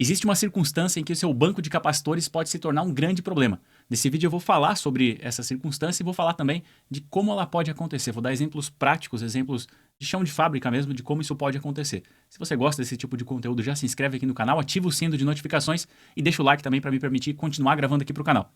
Existe uma circunstância em que o seu banco de capacitores pode se tornar um grande problema. Nesse vídeo eu vou falar sobre essa circunstância e vou falar também de como ela pode acontecer. Vou dar exemplos práticos, exemplos de chão de fábrica mesmo, de como isso pode acontecer. Se você gosta desse tipo de conteúdo, já se inscreve aqui no canal, ativa o sino de notificações e deixa o like também para me permitir continuar gravando aqui para o canal.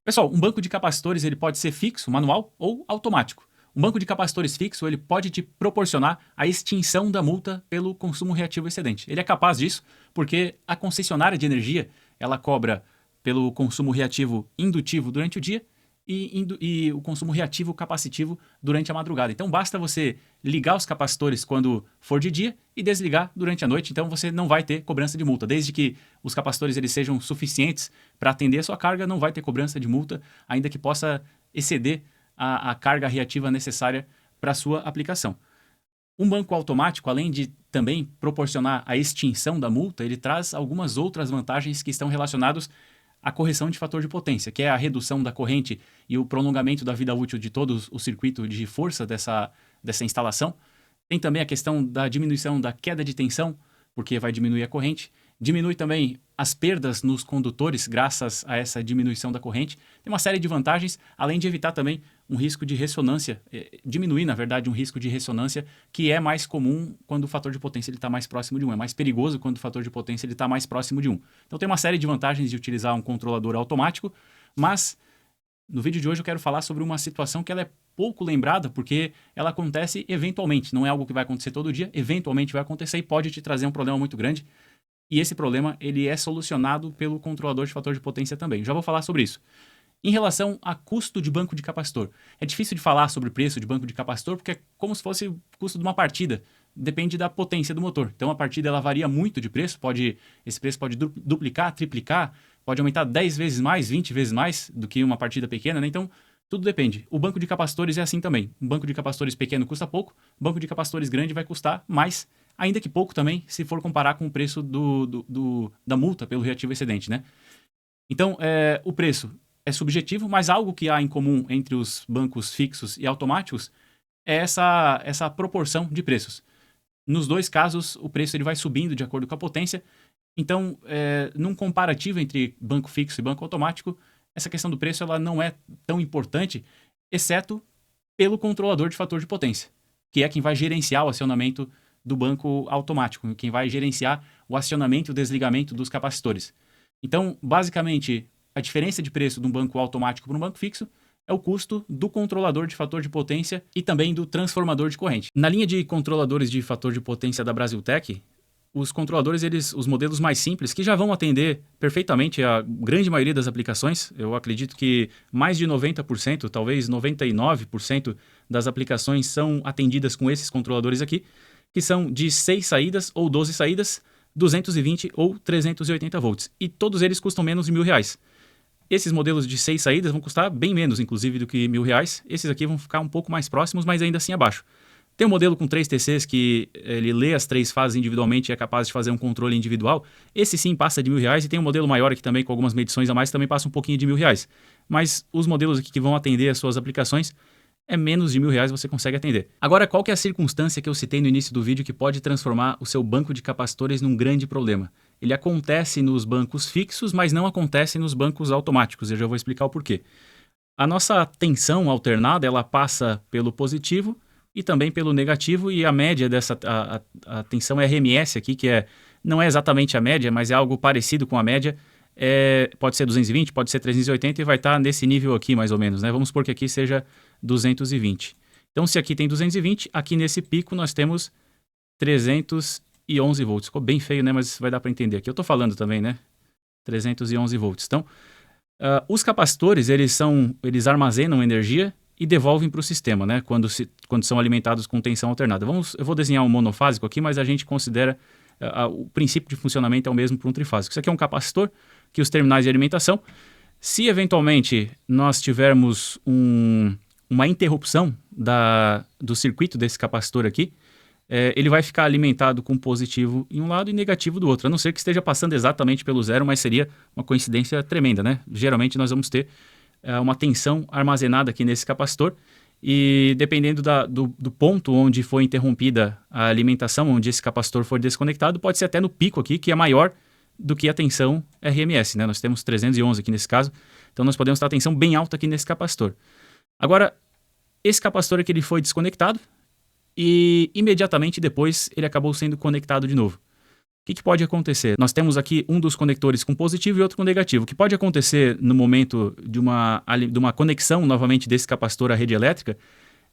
Pessoal, um banco de capacitores ele pode ser fixo, manual ou automático. Um banco de capacitores fixo ele pode te proporcionar a extinção da multa pelo consumo reativo excedente. Ele é capaz disso porque a concessionária de energia ela cobra pelo consumo reativo indutivo durante o dia e o consumo reativo capacitivo durante a madrugada. Então basta você ligar os capacitores quando for de dia e desligar durante a noite. Então você não vai ter cobrança de multa. Desde que os capacitores eles sejam suficientes para atender a sua carga, não vai ter cobrança de multa, ainda que possa exceder a carga reativa necessária para a sua aplicação. Um banco automático, além de também proporcionar a extinção da multa, ele traz algumas outras vantagens que estão relacionadas à correção de fator de potência, que é a redução da corrente e o prolongamento da vida útil de todo o circuito de força dessa instalação. Tem também a questão da diminuição da queda de tensão, porque vai diminuir a corrente. Diminui também as perdas nos condutores graças a essa diminuição da corrente. Tem uma série de vantagens, além de evitar também um risco de ressonância, diminuir, na verdade, um risco de ressonância que é mais comum quando o fator de potência está mais próximo de 1. É mais perigoso quando o fator de potência está mais próximo de 1. Então tem uma série de vantagens de utilizar um controlador automático, mas no vídeo de hoje eu quero falar sobre uma situação que ela é pouco lembrada porque ela acontece eventualmente. Não é algo que vai acontecer todo dia, eventualmente vai acontecer e pode te trazer um problema muito grande. E esse problema ele é solucionado pelo controlador de fator de potência também. Já vou falar sobre isso. Em relação a custo de banco de capacitor. É difícil de falar sobre preço de banco de capacitor porque é como se fosse o custo de uma partida. Depende da potência do motor. Então a partida ela varia muito de preço. Esse preço pode duplicar, triplicar, pode aumentar 10 vezes mais, 20 vezes mais do que uma partida pequena, né? Então tudo depende. O banco de capacitores é assim também. Um banco de capacitores pequeno custa pouco, banco de capacitores grande vai custar mais, ainda que pouco também, se for comparar com o preço da multa pelo reativo excedente, né? Então, o preço é subjetivo, mas algo que há em comum entre os bancos fixos e automáticos é essa proporção de preços. Nos dois casos, o preço ele vai subindo de acordo com a potência. Então, num comparativo entre banco fixo e banco automático, essa questão do preço ela não é tão importante, exceto pelo controlador de fator de potência, que é quem vai gerenciar o acionamento do banco automático, quem vai gerenciar o acionamento e o desligamento dos capacitores. Então, basicamente, a diferença de preço de um banco automático para um banco fixo é o custo do controlador de fator de potência e também do transformador de corrente. Na linha de controladores de fator de potência da Brasiltec, os controladores, os modelos mais simples, que já vão atender perfeitamente a grande maioria das aplicações, eu acredito que mais de 90%, talvez 99% das aplicações são atendidas com esses controladores aqui, que são de 6 saídas ou 12 saídas, 220 ou 380 volts. E todos eles custam menos de R$1.000. Esses modelos de 6 saídas vão custar bem menos, inclusive, do que R$1.000. Esses aqui vão ficar um pouco mais próximos, mas ainda assim abaixo. Tem um modelo com 3 TCs que ele lê as 3 fases individualmente e é capaz de fazer um controle individual. Esse sim passa de R$1.000 e tem um modelo maior aqui também com algumas medições a mais também passa um pouquinho de R$1.000. Mas os modelos aqui que vão atender as suas aplicações é menos de R$1.000 você consegue atender. Agora, qual que é a circunstância que eu citei no início do vídeo que pode transformar o seu banco de capacitores num grande problema? Ele acontece nos bancos fixos, mas não acontece nos bancos automáticos. Eu já vou explicar o porquê. A nossa tensão alternada, ela passa pelo positivo e também pelo negativo, e a média dessa a tensão RMS aqui, não é exatamente a média, mas é algo parecido com a média, pode ser 220, pode ser 380 e vai estar nesse nível aqui mais ou menos, né? Vamos supor que aqui seja 220. Então se aqui tem 220, aqui nesse pico nós temos 311 volts. Ficou bem feio, né? Mas vai dar para entender. Aqui eu estou falando também, né? 311 volts. Então, os capacitores, eles armazenam energia e devolvem para o sistema, né? Quando são alimentados com tensão alternada. Eu vou desenhar um monofásico aqui, mas a gente considera o princípio de funcionamento é o mesmo para um trifásico. Isso aqui é um capacitor que os terminais de alimentação, se eventualmente nós tivermos uma interrupção do circuito desse capacitor aqui, ele vai ficar alimentado com positivo em um lado e negativo do outro, a não ser que esteja passando exatamente pelo zero, mas seria uma coincidência tremenda, né? Geralmente nós vamos ter uma tensão armazenada aqui nesse capacitor e dependendo do ponto onde foi interrompida a alimentação, onde esse capacitor foi desconectado, pode ser até no pico aqui, que é maior do que a tensão RMS, né? Nós temos 311 aqui nesse caso, então nós podemos ter a tensão bem alta aqui nesse capacitor. Agora, esse capacitor aqui ele foi desconectado e imediatamente depois ele acabou sendo conectado de novo. O que pode acontecer? Nós temos aqui um dos conectores com positivo e outro com negativo. O que pode acontecer no momento de uma conexão novamente desse capacitor à rede elétrica,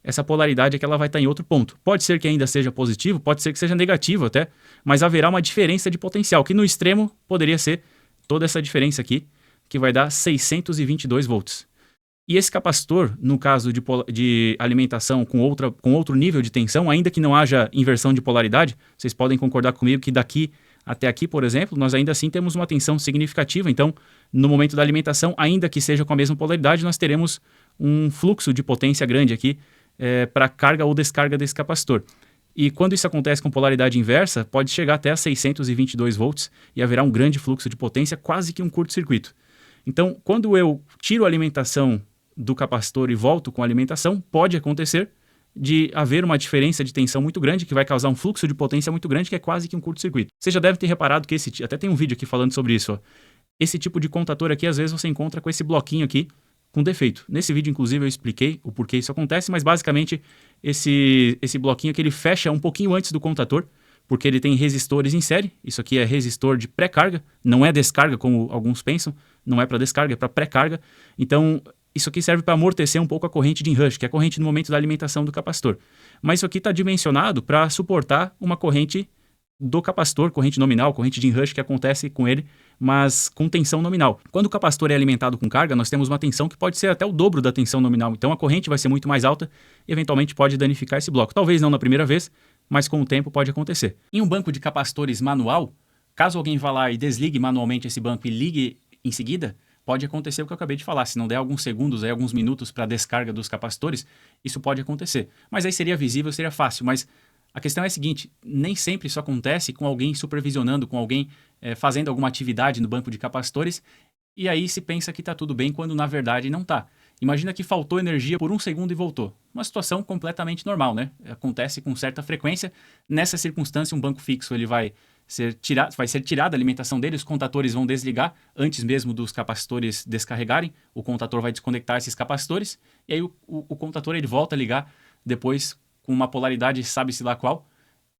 essa polaridade é que ela vai estar em outro ponto. Pode ser que ainda seja positivo, pode ser que seja negativo até, mas haverá uma diferença de potencial, que no extremo poderia ser toda essa diferença aqui, que vai dar 622 volts. E esse capacitor, no caso de alimentação com outro nível de tensão, ainda que não haja inversão de polaridade, vocês podem concordar comigo que daqui até aqui, por exemplo, nós ainda assim temos uma tensão significativa. Então, no momento da alimentação, ainda que seja com a mesma polaridade, nós teremos um fluxo de potência grande aqui para carga ou descarga desse capacitor. E quando isso acontece com polaridade inversa, pode chegar até a 622 volts e haverá um grande fluxo de potência, quase que um curto-circuito. Então, quando eu tiro a alimentação do capacitor e volto com a alimentação, pode acontecer de haver uma diferença de tensão muito grande, que vai causar um fluxo de potência muito grande, que é quase que um curto-circuito. Você já deve ter reparado que até tem um vídeo aqui falando sobre isso, ó. Esse tipo de contator aqui, às vezes você encontra com esse bloquinho aqui com defeito. Nesse vídeo, inclusive, eu expliquei o porquê isso acontece, mas basicamente esse bloquinho aqui ele fecha um pouquinho antes do contator, porque ele tem resistores em série. Isso aqui é resistor de pré-carga, não é descarga como alguns pensam, não é para descarga, é para pré-carga. Então, isso aqui serve para amortecer um pouco a corrente de enrush, que é a corrente no momento da alimentação do capacitor. Mas isso aqui está dimensionado para suportar uma corrente do capacitor, corrente nominal, corrente de enrush que acontece com ele, mas com tensão nominal. Quando o capacitor é alimentado com carga, nós temos uma tensão que pode ser até o dobro da tensão nominal. Então a corrente vai ser muito mais alta e eventualmente pode danificar esse bloco. Talvez não na primeira vez, mas com o tempo pode acontecer. Em um banco de capacitores manual, caso alguém vá lá e desligue manualmente esse banco e ligue em seguida, pode acontecer o que eu acabei de falar. Se não der alguns segundos, alguns minutos para a descarga dos capacitores, isso pode acontecer. Mas aí seria visível, seria fácil. Mas a questão é a seguinte, nem sempre isso acontece com alguém supervisionando, com alguém fazendo alguma atividade no banco de capacitores, e aí se pensa que está tudo bem quando na verdade não está. Imagina que faltou energia por um segundo e voltou. Uma situação completamente normal, né? Acontece com certa frequência. Nessa circunstância, um banco fixo ele vai ser tirada a alimentação dele, os contatores vão desligar antes mesmo dos capacitores descarregarem, o contator vai desconectar esses capacitores, e aí o contator ele volta a ligar depois com uma polaridade sabe-se lá qual,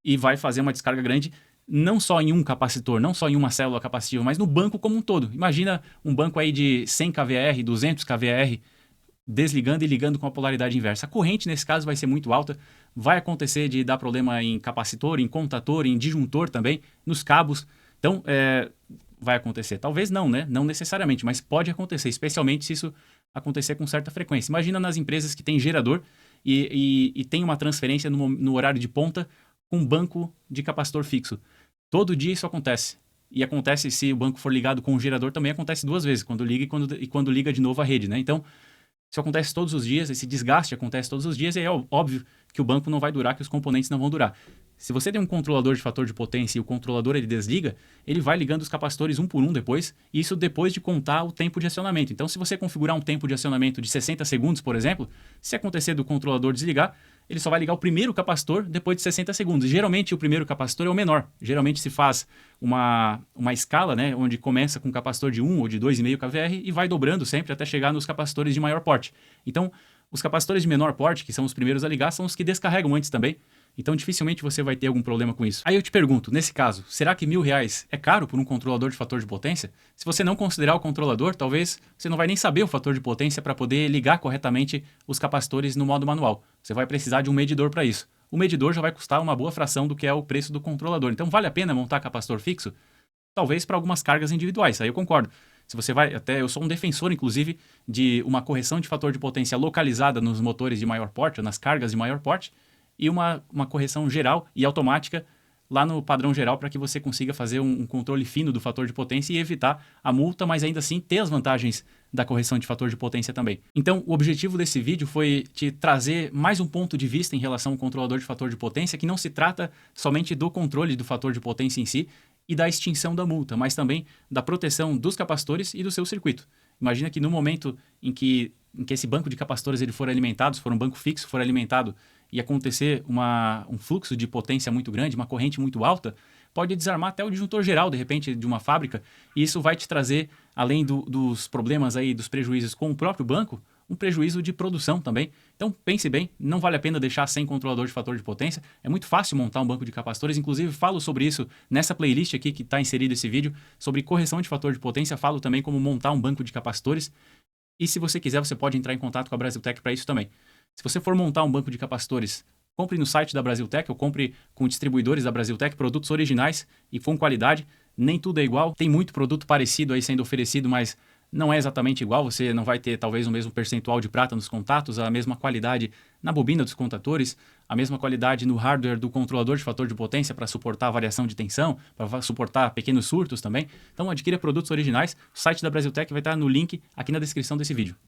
e vai fazer uma descarga grande, não só em um capacitor, não só em uma célula capacitiva, mas no banco como um todo. Imagina um banco aí de 100 kVAr, 200 kVAr, desligando e ligando com a polaridade inversa. A corrente, nesse caso, vai ser muito alta, vai acontecer de dar problema em capacitor, em contator, em disjuntor também, nos cabos. Então, vai acontecer. Talvez não, né? Não necessariamente, mas pode acontecer, especialmente se isso acontecer com certa frequência. Imagina nas empresas que têm gerador e tem uma transferência no horário de ponta com um banco de capacitor fixo. Todo dia isso acontece. E acontece, se o banco for ligado com o gerador, também acontece duas vezes, quando liga e quando liga de novo a rede, né? Então, isso acontece todos os dias, esse desgaste acontece todos os dias e é óbvio que o banco não vai durar, que os componentes não vão durar. Se você tem um controlador de fator de potência e o controlador ele desliga, ele vai ligando os capacitores um por um depois, e isso depois de contar o tempo de acionamento. Então, se você configurar um tempo de acionamento de 60 segundos, por exemplo, se acontecer do controlador desligar, ele só vai ligar o primeiro capacitor depois de 60 segundos. E, geralmente, o primeiro capacitor é o menor. Geralmente se faz uma escala, né, onde começa com um capacitor de 1 ou de 2,5 kVAr e vai dobrando sempre até chegar nos capacitores de maior porte. Então, os capacitores de menor porte, que são os primeiros a ligar, são os que descarregam antes também. Então, dificilmente você vai ter algum problema com isso. Aí eu te pergunto, nesse caso, será que R$1.000 é caro por um controlador de fator de potência? Se você não considerar o controlador, talvez você não vai nem saber o fator de potência para poder ligar corretamente os capacitores no modo manual. Você vai precisar de um medidor para isso. O medidor já vai custar uma boa fração do que é o preço do controlador. Então, vale a pena montar capacitor fixo? Talvez para algumas cargas individuais, aí eu concordo. Se você vai, até eu sou um defensor, inclusive, de uma correção de fator de potência localizada nos motores de maior porte, ou nas cargas de maior porte, e uma correção geral e automática lá no padrão geral para que você consiga fazer um controle fino do fator de potência e evitar a multa, mas ainda assim ter as vantagens da correção de fator de potência também. Então, o objetivo desse vídeo foi te trazer mais um ponto de vista em relação ao controlador de fator de potência, que não se trata somente do controle do fator de potência em si e da extinção da multa, mas também da proteção dos capacitores e do seu circuito. Imagina que no momento em que esse banco de capacitores ele for alimentado, se for um banco fixo, for alimentado e acontecer um fluxo de potência muito grande, uma corrente muito alta, pode desarmar até o disjuntor geral, de repente, de uma fábrica, e isso vai te trazer, além dos problemas aí, dos prejuízos com o próprio banco, um prejuízo de produção também. Então pense bem, não vale a pena deixar sem controlador de fator de potência. É muito fácil montar um banco de capacitores, inclusive falo sobre isso nessa playlist aqui que está inserido esse vídeo, sobre correção de fator de potência, falo também como montar um banco de capacitores. E se você quiser, você pode entrar em contato com a Brasiltec para isso também. Se você for montar um banco de capacitores, compre no site da Brasiltec ou compre com distribuidores da Brasiltec, produtos originais e com qualidade. Nem tudo é igual, tem muito produto parecido aí sendo oferecido, mas não é exatamente igual, você não vai ter talvez o mesmo percentual de prata nos contatos, a mesma qualidade na bobina dos contadores, a mesma qualidade no hardware do controlador de fator de potência para suportar a variação de tensão, para suportar pequenos surtos também. Então adquira produtos originais, o site da Brasiltec vai estar no link aqui na descrição desse vídeo.